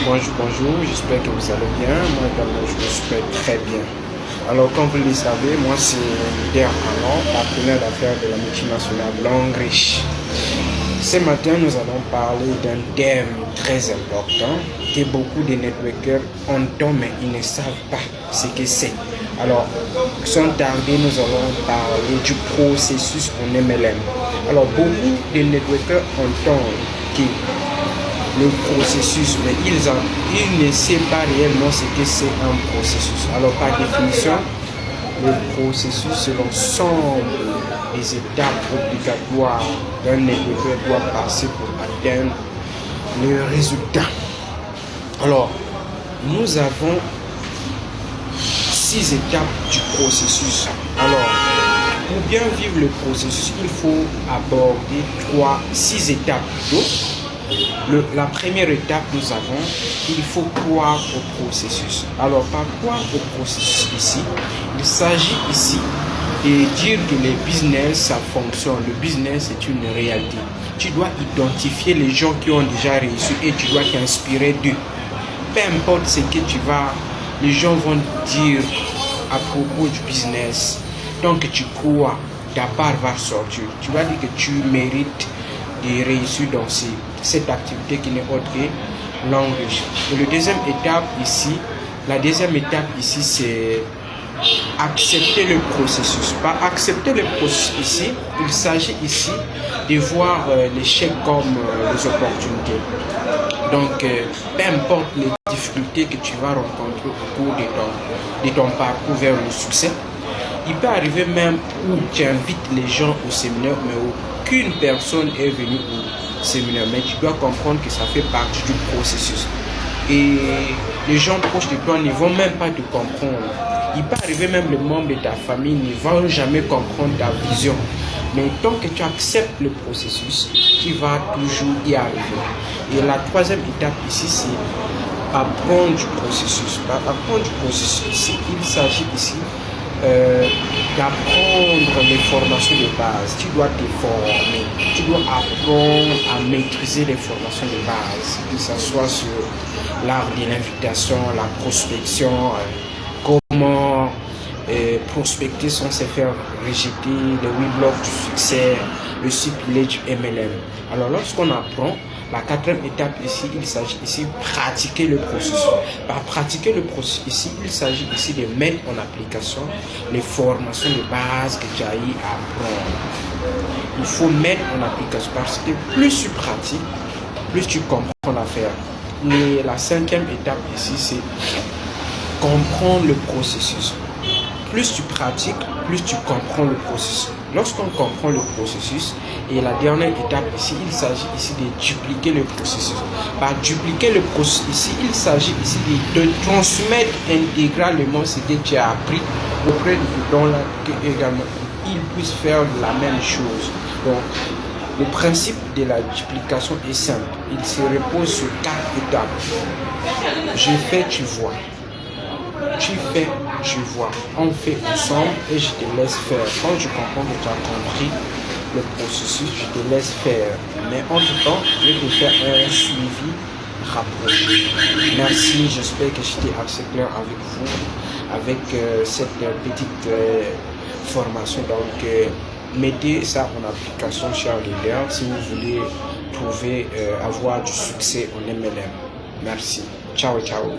Bonjour, j'espère que vous allez bien. Moi également, je me suis très bien. Alors, comme vous le savez, moi c'est leader Alon, partenaire d'affaires de la multinationale Longrich. Ce matin, nous allons parler d'un thème très important que beaucoup de networkers entendent, mais ils ne savent pas ce que c'est. Alors, sans tarder, nous allons parler du processus en MLM. Alors, beaucoup de networkers entendent que le processus, mais ils ne savent pas réellement ce que c'est un processus. Alors, par définition, le processus, c'est l'ensemble des étapes obligatoires qu'un networker doit passer pour atteindre le résultat. Alors, nous avons 6 étapes du processus. Alors, pour bien vivre le processus, il faut aborder 6 étapes plutôt. La première étape, nous avons, il faut croire au processus. Alors, par croire au processus ici, il s'agit ici de dire que le business, ça fonctionne. Le business est une réalité. Tu dois identifier les gens qui ont déjà réussi et tu dois t'inspirer d'eux. Peu importe ce que les gens vont dire à propos du business. Donc, tu crois, ta part va sortir. Tu vas dire que tu mérites de réussir dans cette activité qui n'est autre que Longrich. Et la deuxième étape ici, c'est accepter le processus. Par accepter le processus ici, il s'agit ici de voir l'échec comme les opportunités. Donc, peu importe les difficultés que tu vas rencontrer au cours de ton parcours vers le succès, il peut arriver même où tu invites les gens au séminaire, mais aucune personne est venue au séminaire. Mais tu dois comprendre que ça fait partie du processus. Et les gens proches de toi ne vont même pas te comprendre. Il peut arriver même les membres de ta famille ne vont jamais comprendre ta vision. Mais tant que tu acceptes le processus, tu vas toujours y arriver. Et la troisième étape ici, c'est apprendre du processus. Par apprendre du processus ici, il s'agit ici d'apprendre les formations de base. Tu dois te former, tu dois apprendre à maîtriser les formations de base, que ce soit sur l'art de l'invitation, la prospection, comment prospecter sans se faire rejeter, le 8 blocs du succès, le ciblage du MLM. Alors lorsqu'on apprend, la quatrième étape ici, il s'agit ici de pratiquer le processus. Par pratiquer le processus ici, il s'agit ici de mettre en application les formations de base que tu as eu à apprendre. Il faut mettre en application parce que plus tu pratiques, plus tu comprends l'affaire. Mais la cinquième étape ici, c'est comprendre le processus. Plus tu pratiques, plus tu comprends le processus. Lorsqu'on comprend le processus, et la dernière étape ici, il s'agit ici de dupliquer le processus. Par dupliquer le processus ici, il s'agit ici de transmettre intégralement ce que tu as appris auprès de gens là également ils puissent faire la même chose. Donc, le principe de la duplication est simple. Il se repose sur 4 étapes. Je fais, tu vois. Tu fais, je vois. On fait ensemble et je te laisse faire. Quand je comprends que tu as compris le processus, je te laisse faire. Mais entre temps, je vais te faire un suivi rapproché. Merci, j'espère que j'étais assez clair avec vous, avec cette petite formation. Donc, mettez ça en application, chers leaders, si vous voulez avoir du succès en MLM. Merci. Ciao, ciao.